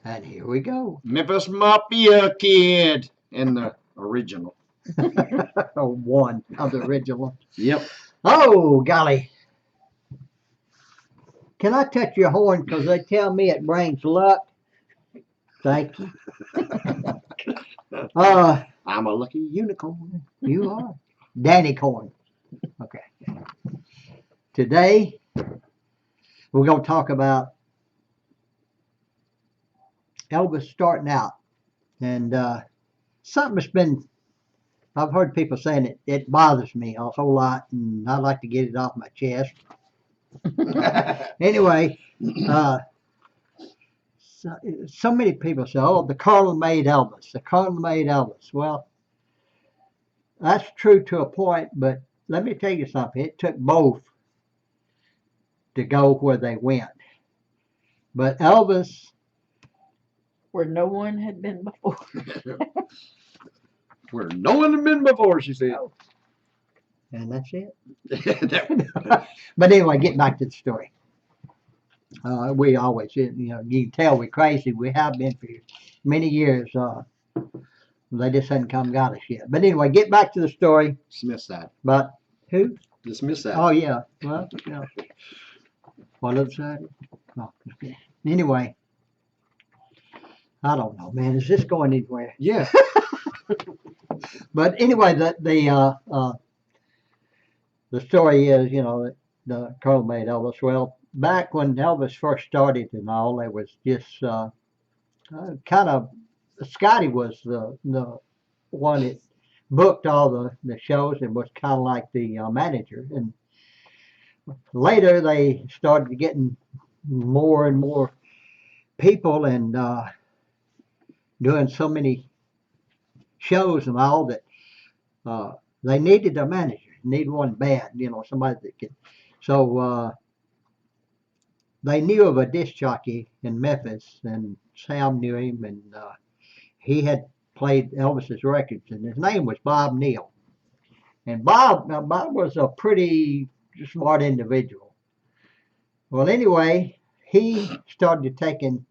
And here we go. Memphis Mafia Kid in the original. One of the original. Yep. Oh, golly. Can I touch your horn? Because they tell me it brings luck. Thank you. I'm a lucky unicorn. You are. Danny Corn. Okay. Today, we're going to talk about Elvis starting out. And something that's been, I've heard people saying it bothers me a whole lot, and I'd like to get it off my chest. Anyway, so many people say, oh, the Colonel made Elvis. The Colonel made Elvis. Well, that's true to a point, but let me tell you something. It took both to go where they went. But Elvis, Where no one had been before. Where no one had been before, she said. and that's it. But anyway, get back to the story. We always, you can tell we're crazy. We have been for many years. They just hadn't come and got us yet. But anyway, get back to the story. Dismiss that. But who? Dismiss that. Oh, yeah. Well, yeah. What other side? Oh, okay. Anyway, I don't know, man. Is this going anywhere? Yeah. But anyway, the story is, the Colonel made Elvis. Well, back when Elvis first started and all, it was just kind of Scotty was the one that booked all the shows and was kind of like the manager. And later they started getting more and more people and doing so many shows and all that they needed a manager, needed one bad, somebody that could. So they knew of a disc jockey in Memphis, and Sam knew him, and he had played Elvis's records, and his name was Bob Neal. And Bob was a pretty smart individual. Well, anyway, he started taking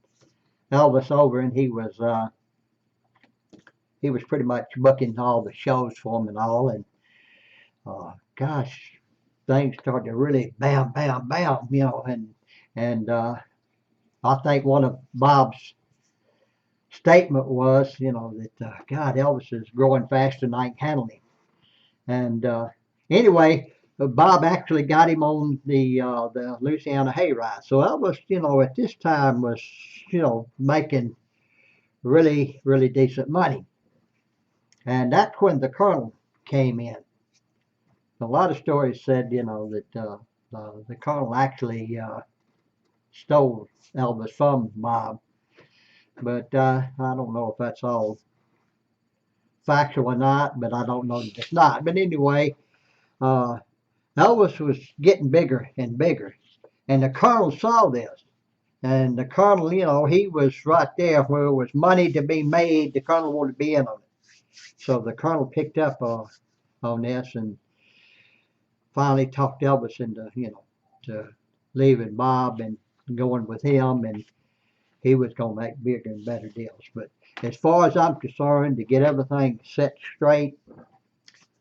Elvis over, and he was pretty much booking all the shows for him and all. And gosh, things started to really bam, bam, bam, and I think one of Bob's statement was, that God, Elvis is growing faster than I can handle him. And anyway, Bob actually got him on the Louisiana Hayride. So Elvis, at this time was, making really, really decent money. And that's when the Colonel came in. A lot of stories said, that the Colonel actually stole Elvis from Bob. But I don't know if that's all factual or not, but I don't know that it's not. But anyway, uh, Elvis was getting bigger and bigger. And the Colonel saw this. And the Colonel, he was right there where it was money to be made. The Colonel wanted to be in on it. So the Colonel picked up on this and finally talked Elvis into, to leaving Bob and going with him. And he was going to make bigger and better deals. But as far as I'm concerned, to get everything set straight,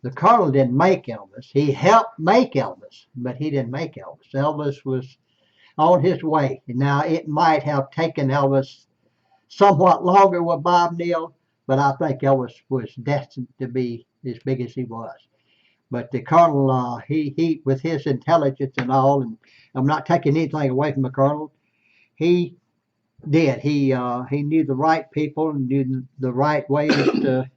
the Colonel didn't make Elvis. He helped make Elvis, but he didn't make Elvis. Elvis was on his way. Now, it might have taken Elvis somewhat longer with Bob Neal, but I think Elvis was destined to be as big as he was. But the Colonel, he with his intelligence and all, and I'm not taking anything away from the Colonel, he did. He knew the right people and knew the right ways to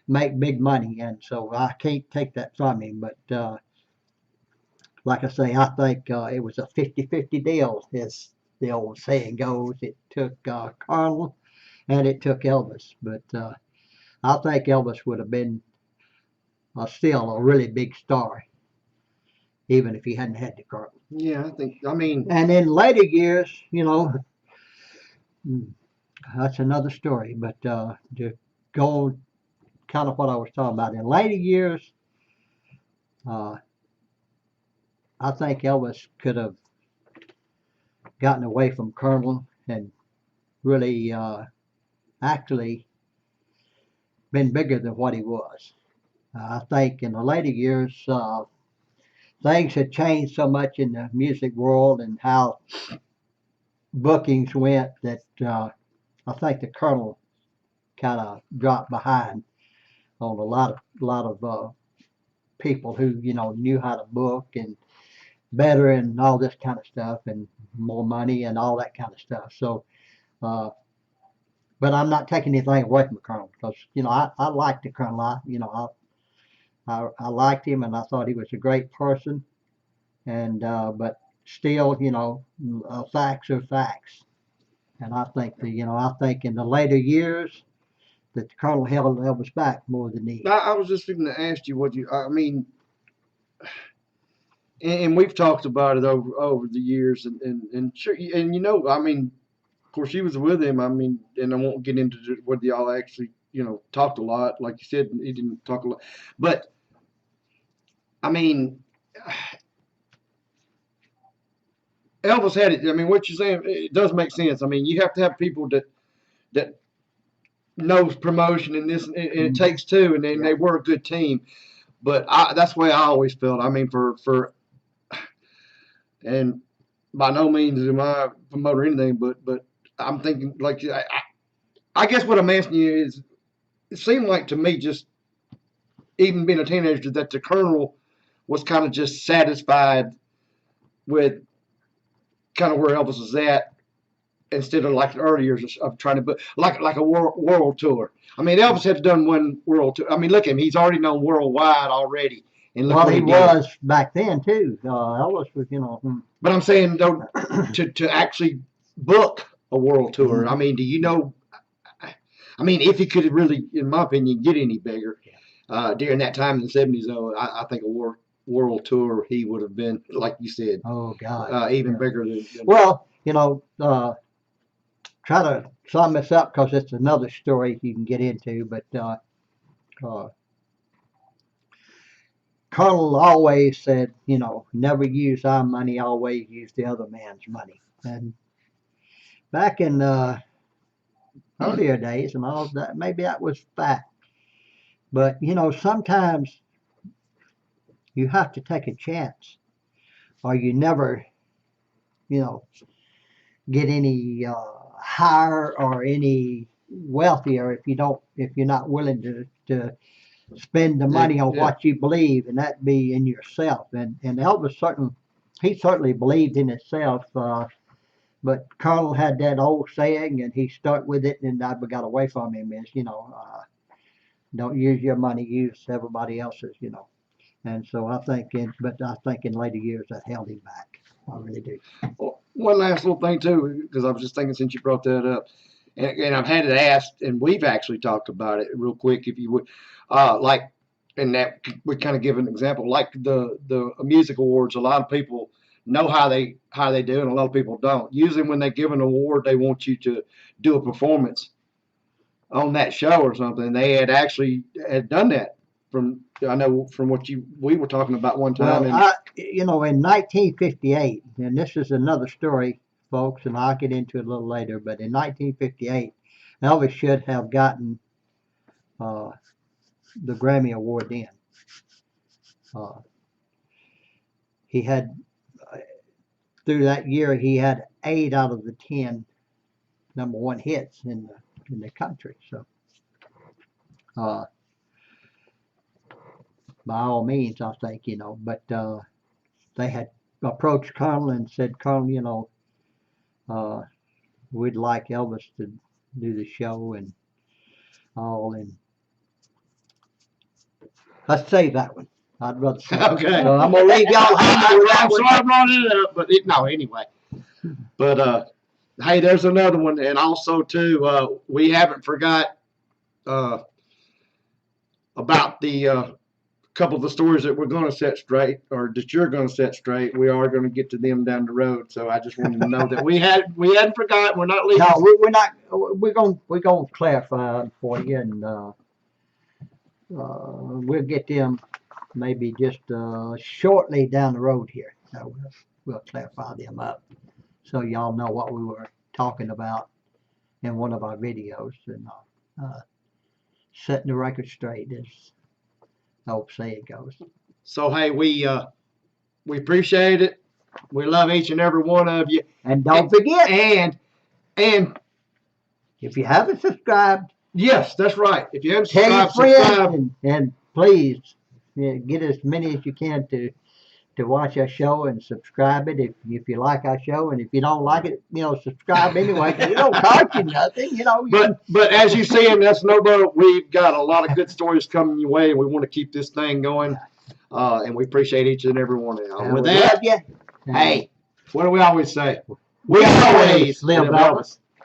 make big money, and so I can't take that from him. But like I say, I think it was a 50-50 deal, as the old saying goes. It took Colonel and it took Elvis, but I think Elvis would have been still a really big star, even if he hadn't had the Colonel. Yeah, I mean. And in later years, that's another story. But to go kind of what I was talking about. In later years, uh, I think Elvis could have gotten away from Colonel and really actually been bigger than what he was. I think in the later years, things had changed so much in the music world and how bookings went that I think the Colonel kind of dropped behind on a lot of people who knew how to book and better and all this kind of stuff and more money and all that kind of stuff. So, uh, but I'm not taking anything away from the Colonel because I liked the Colonel. I liked him and I thought he was a great person. And but still, facts are facts. And I think I think in the later years that the Colonel held Elvis back more than he. I was just going to ask you what you. I mean, and we've talked about it over the years, and sure, and I mean, of course, she was with him. I mean, and I won't get into whether y'all actually, talked a lot. Like you said, he didn't talk a lot, but I mean, Elvis had it. I mean, what you're saying, it does make sense. I mean, you have to have people that knows promotion and this, and it takes two, and then they were a good team. But that's the way I always felt. I mean, and by no means am I promote or anything, but I'm thinking like I guess what I'm asking you is, it seemed like to me, just even being a teenager, that the Colonel was kind of just satisfied with kind of where Elvis was at, instead of like the early years of trying to book like a world tour. I mean, Elvis had done one world tour. I mean, look at him; he's already known worldwide already, and look Well, what he he did. was back then too. Elvis was. But I'm saying though, to actually book a world tour. I mean, do you know? I mean, if he could really, in my opinion, get any bigger during that time in the '70s, though, I think a world tour he would have been, like you said, Oh God. even bigger than. Well, try to sum this up because it's another story you can get into. But Colonel always said, never use our money, always use the other man's money. And back in earlier days and all that, maybe that was fact. But sometimes you have to take a chance, or you never, you know, get any higher or any wealthier if you're not willing to spend the money on what you believe, and that be in yourself. And Elvis certainly believed in himself. But Colonel had that old saying, and he stuck with it, and I got away from him. Is don't use your money, use everybody else's. And so but I think in later years that held him back. I really do. Well, one last little thing too, because I was just thinking since you brought that up, and I've had it asked, and we've actually talked about it real quick, if you would, like, and that we kind of give an example, like the music awards. A lot of people know how they do, and a lot of people don't. Usually, when they give an award, they want you to do a performance on that show or something. They had done that. I know from what we were talking about one time. Well, in 1958, and this is another story, folks, and I'll get into it a little later. But in 1958, Elvis should have gotten the Grammy Award then. He had through that year he had 8 out of the 10 number one hits in the country. So by all means, I think but they had approached Colonel and said, Colonel, we'd like Elvis to do the show and all, and let's save that one. I'd rather say. Okay. So I'm gonna leave y'all hanging with that I'm one. sorry I brought it up, but no, anyway. But hey, there's another one, and also too, we haven't forgot about the couple of the stories that we're going to set straight, or that you're going to set straight. We are going to get to them down the road, so I just wanted to know that we hadn't forgotten. We're not leaving. No, we're not. We're gonna clarify for you, and we'll get them maybe just shortly down the road here. So we'll clarify them up so y'all know what we were talking about in one of our videos, and setting the record straight, as the old saying goes. So hey, we appreciate it. We love each and every one of you. And don't forget, And if you haven't subscribed, yes, that's right. If you haven't tell your subscribed, friends, subscribe. and please get as many as you can to watch our show and subscribe it if you like our show, and if you don't like it, subscribe anyway. 'Cause it don't cost you nothing, But as you see in this notebook, we've got a lot of good stories coming your way, and we want to keep this thing going. And we appreciate each and every one of you. And With we that, love you. hey, what do we always say? We always live Elvis.